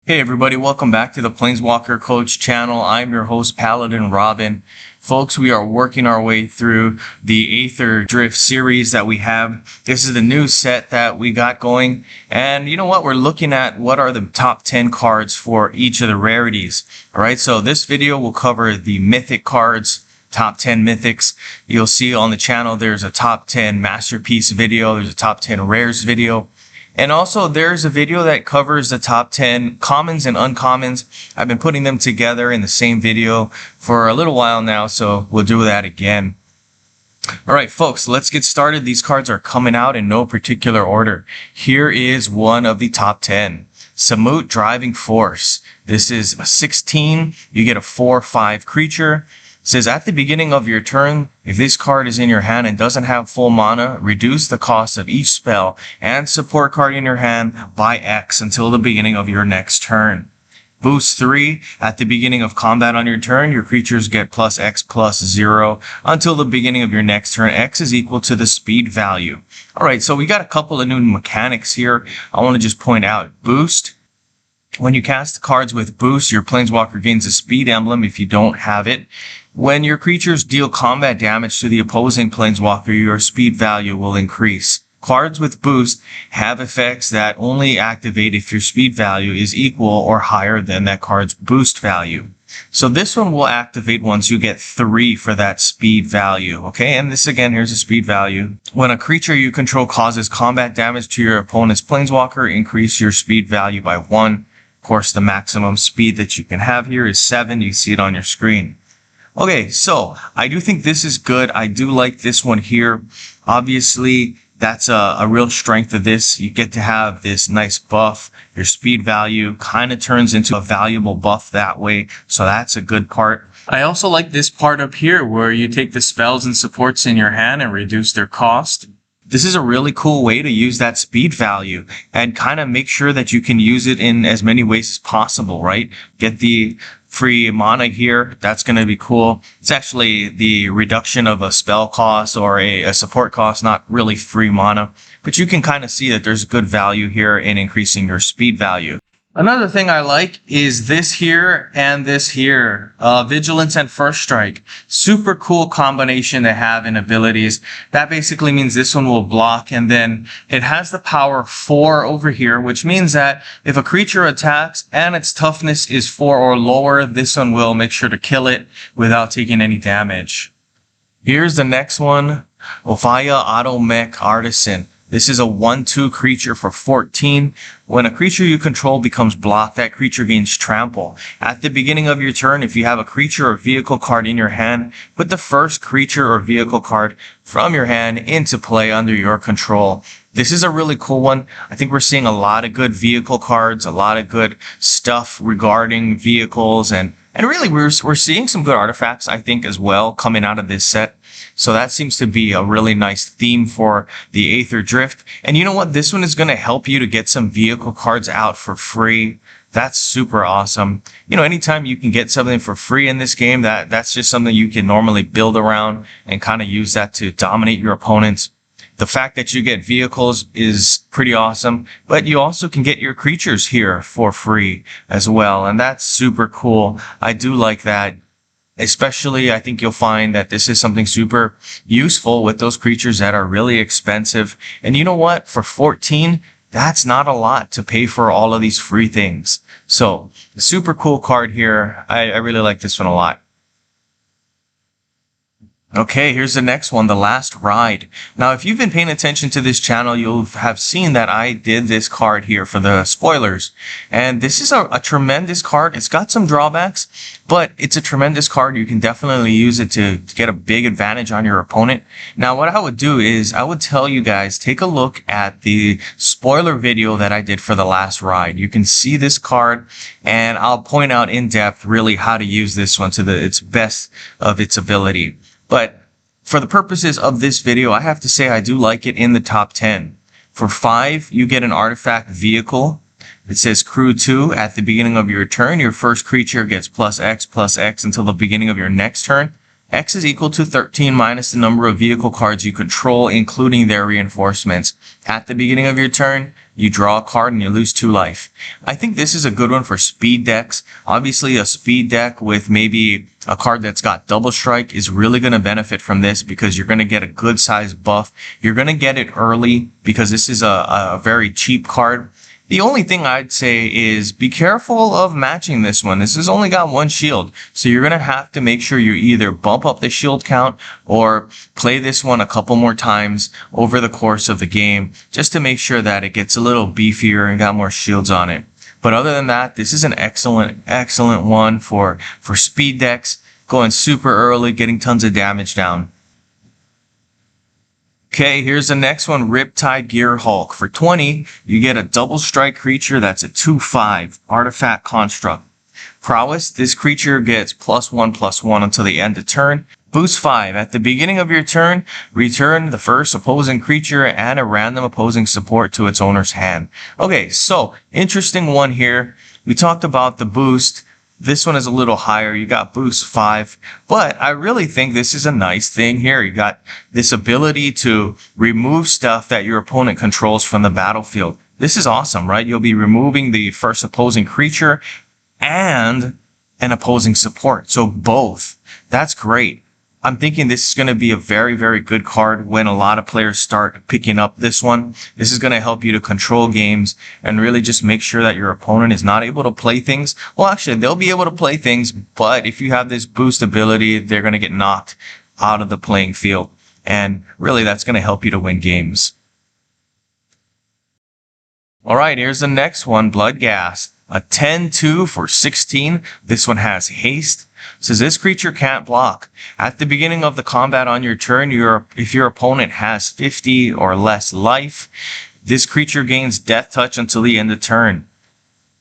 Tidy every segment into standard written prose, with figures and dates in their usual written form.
Hey everybody, welcome back to the Planeswalker Coach channel. I'm your host, Paladin Robin. Folks, we are working our way through the Aetherdrift series that we have. This is the new set that we got going. And you know what? We're looking at what are the top 10 cards for each of the rarities. All right, so this video will cover the Mythic cards, top 10 Mythics. You'll see on the channel there's a top 10 Masterpiece video, there's a top 10 Rares video. And also there's a video that covers the top 10 commons and uncommons. I've been putting them together in the same video for a little while now, so we'll do that again. All right, folks, let's get started. These cards are coming out in no particular order. Here is one of the top 10. Samut Driving Force. This is a 16. You get a 4/5 creature. It says at the beginning of your turn, if this card is in your hand and doesn't have full mana, reduce the cost of each spell and support card in your hand by X until the beginning of your next turn. Boost 3, at the beginning of combat on your turn, your creatures get plus X plus 0 until the beginning of your next turn. X is equal to the speed value. All right, so we got a couple of new mechanics here. I want to just point out Boost. When you cast cards with Boost, your Planeswalker gains a speed emblem if you don't have it. When your creatures deal combat damage to the opposing Planeswalker, your speed value will increase. Cards with Boost have effects that only activate if your speed value is equal or higher than that card's boost value. So this one will activate once you get 3 for that speed value. Okay, and this again, here's the speed value. When a creature you control causes combat damage to your opponent's Planeswalker, increase your speed value by 1. Of course, the maximum speed that you can have here is 7. You see it on your screen. Okay, so I do think this is good. I do like this one here. Obviously, that's a real strength of this. You get to have this nice buff. Your speed value kind of turns into a valuable buff that way. So that's a good part. I also like this part up here where you take the spells and supports in your hand and reduce their cost. This is a really cool way to use that speed value and kind of make sure that you can use it in as many ways as possible, right? Get the free mana here. That's going to be cool. It's actually the reduction of a spell cost or a support cost, not really free mana, but you can kind of see that there's good value here in increasing your speed value. Another thing I like is this here and this here, Vigilance and First Strike. Super cool combination to have in abilities. That basically means this one will block, and then it has the power 4 over here, which means that if a creature attacks and its toughness is 4 or lower, this one will make sure to kill it without taking any damage. Here's the next one, Ophaya Automech Artisan. This is a 1/2 creature for 14. When a creature you control becomes blocked, that creature gains trample. At the beginning of your turn, if you have a creature or vehicle card in your hand, put the first creature or vehicle card from your hand into play under your control. This is a really cool one. I think we're seeing a lot of good vehicle cards, a lot of good stuff regarding vehicles, and really we're seeing some good artifacts, I think, as well coming out of this set. So that seems to be a really nice theme for the Aetherdrift. And you know what? This one is going to help you to get some vehicle cards out for free. That's super awesome. You know, anytime you can get something for free in this game, that's just something you can normally build around and kind of use that to dominate your opponents. The fact that you get vehicles is pretty awesome, but you also can get your creatures here for free as well. And that's super cool. I do like that. Especially, I think you'll find that this is something super useful with those creatures that are really expensive. And you know what? For 14, that's not a lot to pay for all of these free things. So, a super cool card here. I really like this one a lot. Okay, here's the next one, The Last Ride. Now, if you've been paying attention to this channel, you'll have seen that I did this card here for the spoilers. And this is a tremendous card. It's got some drawbacks, but it's a tremendous card. You can definitely use it to get a big advantage on your opponent. Now, what I would do is I would tell you guys, take a look at the spoiler video that I did for The Last Ride. You can see this card, and I'll point out in depth really how to use this one to its best of its ability. But for the purposes of this video, I have to say I do like it in the top 10. For 5, you get an artifact vehicle. It says Crew 2. At the beginning of your turn, your first creature gets plus X until the beginning of your next turn. X is equal to 13 minus the number of vehicle cards you control, including their reinforcements. At the beginning of your turn, you draw a card and you lose 2 life. I think this is a good one for speed decks. Obviously, a speed deck with maybe a card that's got double strike is really going to benefit from this because you're going to get a good size buff. You're going to get it early because this is a very cheap card. The only thing I'd say is be careful of matching this one. This has only got 1 shield, so you're going to have to make sure you either bump up the shield count or play this one a couple more times over the course of the game just to make sure that it gets a little beefier and got more shields on it. But other than that, this is an excellent one for speed decks, going super early, getting tons of damage down. Okay, here's the next one, Riptide Gear Hulk. For 20, you get a double strike creature that's a 2/5 artifact construct. Prowess, this creature gets +1/+1 until the end of turn. Boost 5, at the beginning of your turn, return the first opposing creature and a random opposing support to its owner's hand. Okay, so interesting one here. We talked about the boost. This one is a little higher. You got boost 5, but I really think this is a nice thing here. You got this ability to remove stuff that your opponent controls from the battlefield. This is awesome, right? You'll be removing the first opposing creature and an opposing support. So both. That's great. I'm thinking this is going to be a very good card when a lot of players start picking up this one. This is going to help you to control games and really just make sure that your opponent is not able to play things. Well, actually, they'll be able to play things, but if you have this boost ability, they're going to get knocked out of the playing field. And really, that's going to help you to win games. All right, here's the next one, Bloodghast. A 10/2 for 16. This one has haste. Says this creature can't block. At the beginning of the combat on your turn, if your opponent has 50 or less life, this creature gains death touch until the end of turn.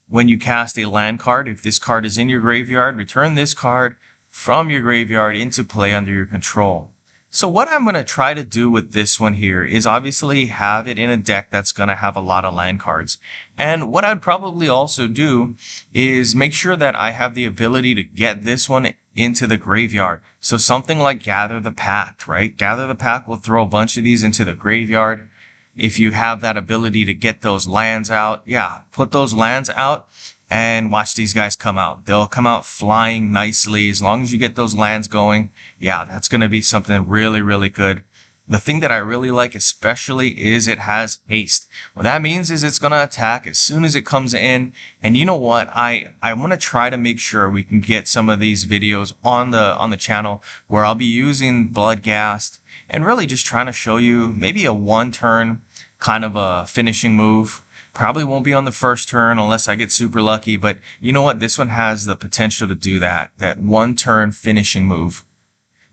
When you cast a land card, if this card is in your graveyard, return this card from your graveyard into play under your control. So what I'm going to try to do with this one here is obviously have it in a deck that's going to have a lot of land cards. And what I'd probably also do is make sure that I have the ability to get this one into the graveyard. So something like Gather the Pact, right? Gather the Pact will throw a bunch of these into the graveyard. If you have that ability to get those lands out, yeah, put those lands out and watch these guys come out. They'll come out flying nicely as long as you get those lands going. Yeah, that's going to be something really good. The thing that I really like especially is it has haste. What that means is it's going to attack as soon as it comes in. And you know what? I want to try to make sure we can get some of these videos on the channel where I'll be using Bloodghast and really just trying to show you maybe a 1-turn kind of a finishing move. Probably won't be on the first turn unless I get super lucky, but you know what? This one has the potential to do that 1-turn finishing move.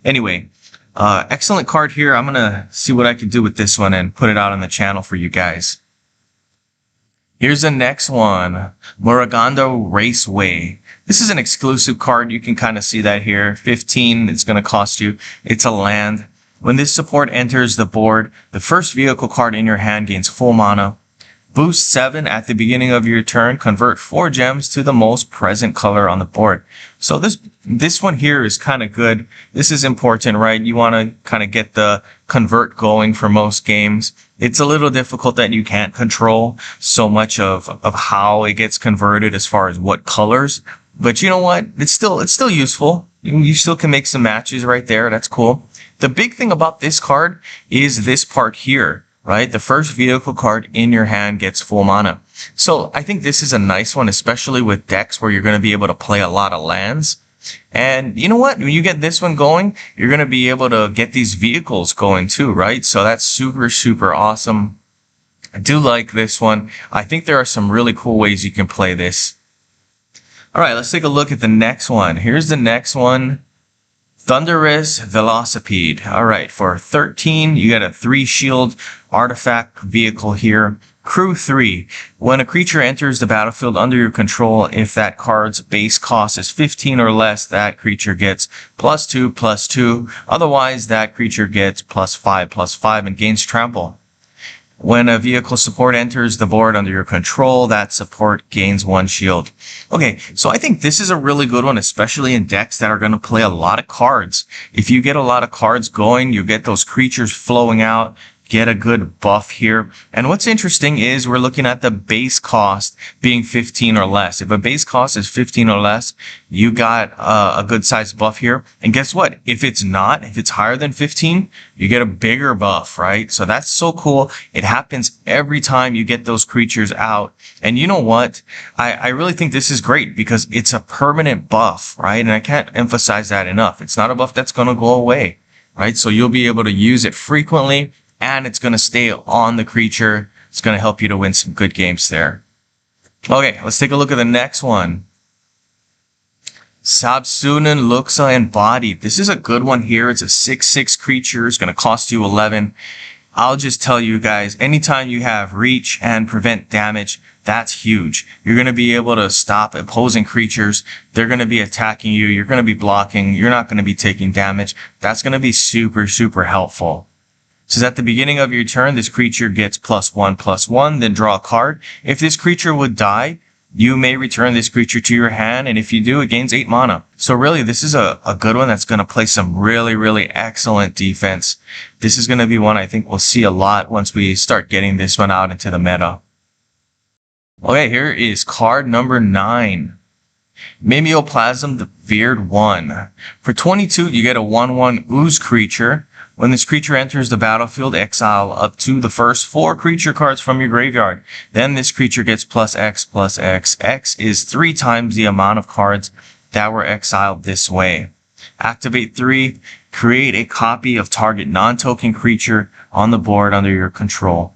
Anyway, excellent card here. I'm going to see what I can do with this one and put it out on the channel for you guys. Here's the next one, Moragando Raceway. This is an exclusive card. You can kind of see that here. 15, it's going to cost you. It's a land. When this support enters the board, the first vehicle card in your hand gains full mana. Boost 7 at the beginning of your turn. Convert 4 gems to the most present color on the board. So this one here is kind of good. This is important, right? You want to kind of get the convert going for most games. It's a little difficult that you can't control so much of how it gets converted as far as what colors. But you know what? It's still useful. You still can make some matches right there. That's cool. The big thing about this card is this part here. Right? The first vehicle card in your hand gets full mana. So I think this is a nice one, especially with decks where you're going to be able to play a lot of lands. And you know what? When you get this one going, you're going to be able to get these vehicles going too, right? So that's super awesome. I do like this one. I think there are some really cool ways you can play this. All right, let's take a look at the next one. Here's the next one. Thunderous Velocipede. All right, for 13, you got a 3-shield artifact vehicle here. Crew 3. When a creature enters the battlefield under your control, if that card's base cost is 15 or less, that creature gets +2/+2. Otherwise, that creature gets +5/+5 and gains trample. When a vehicle support enters the board under your control, that support gains 1 shield. Okay, so I think this is a really good one, especially in decks that are going to play a lot of cards. If you get a lot of cards going, you get those creatures flowing out, get a good buff here. And what's interesting is we're looking at the base cost being 15 or less. If a base cost is 15 or less, you got a good sized buff here. And guess what? If it's not, if it's higher than 15, you get a bigger buff, right? So that's so cool. It happens every time you get those creatures out. And you know what? I really think this is great because it's a permanent buff, right? And I can't emphasize that enough. It's not a buff that's going to go away, right? So you'll be able to use it frequently, and it's going to stay on the creature. It's going to help you to win some good games there. Okay, let's take a look at the next one. Sabsunan Luxa Embodied. This is a good one here. It's a 6/6 creature. It's going to cost you 11. I'll just tell you guys, anytime you have reach and prevent damage, that's huge. You're going to be able to stop opposing creatures. They're going to be attacking you. You're going to be blocking. You're not going to be taking damage. That's going to be super, super helpful. So at the beginning of your turn, this creature gets +1/+1, then draw a card. If this creature would die, you may return this creature to your hand, and if you do, it gains 8 mana. So really, this is a good one that's going to play some really, really excellent defense. This is going to be one I think we'll see a lot once we start getting this one out into the meta. Okay, here is card number 9. Mimeoplasm, the Veered One. For 22, you get a 1/1 ooze creature. When this creature enters the battlefield, exile up to the first 4 creature cards from your graveyard. Then this creature gets +X/+X. X is 3 times the amount of cards that were exiled this way. Activate 3. Create a copy of target non-token creature on the board under your control.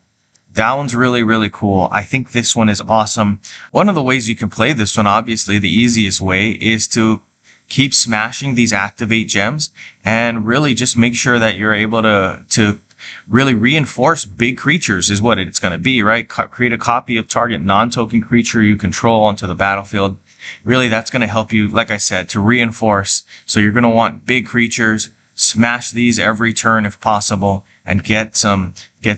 That one's really, really cool. I think this one is awesome. One of the ways you can play this one, obviously, the easiest way is to keep smashing these activate gems and really just make sure that you're able to really reinforce big creatures is what it's going to be, right? Create a copy of target non-token creature you control onto the battlefield. Really, that's going to help you, like I said, to reinforce. So you're going to want big creatures, smash these every turn if possible, and get some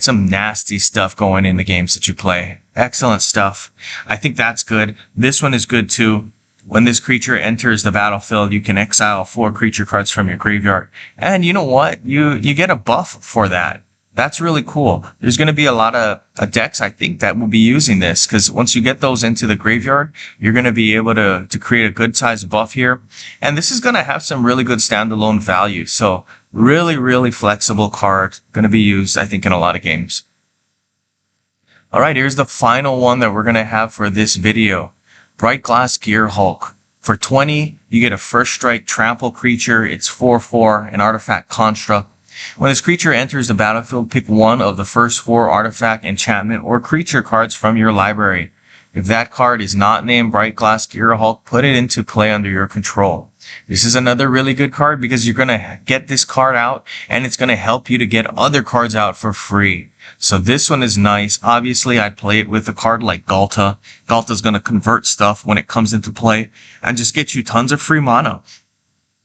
nasty stuff going in the games that you play. Excellent stuff. I think that's good. This one is good too. When this creature enters the battlefield, you can exile 4 creature cards from your graveyard. And you know what? You get a buff for that. That's really cool. There's going to be a lot of decks, I think, that will be using this, because once you get those into the graveyard, you're going to be able to create a good sized buff here. And this is going to have some really good standalone value. So really, really flexible card. Going to be used, I think, in a lot of games. All right, here's the final one that we're going to have for this video. Bright Glass Gear Hulk. For 20, you get a first strike trample creature. It's 4/4, an artifact construct. When this creature enters the battlefield, pick one of the first 4 artifact, enchantment, or creature cards from your library. If that card is not named Bright Glass Gear Hulk, put it into play under your control. This is another really good card because you're going to get this card out and it's going to help you to get other cards out for free. So this one is nice. Obviously, I'd play it with a card like Galta. Galta's going to convert stuff when it comes into play and just get you tons of free mana.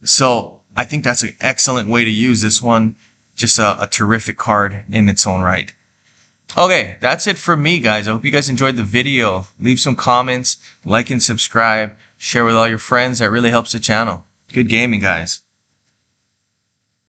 So I think that's an excellent way to use this one. Just a terrific card in its own right. Okay, that's it for me, guys. I hope you guys enjoyed the video. Leave some comments, like and subscribe, share with all your friends. That really helps the channel. Good gaming, guys.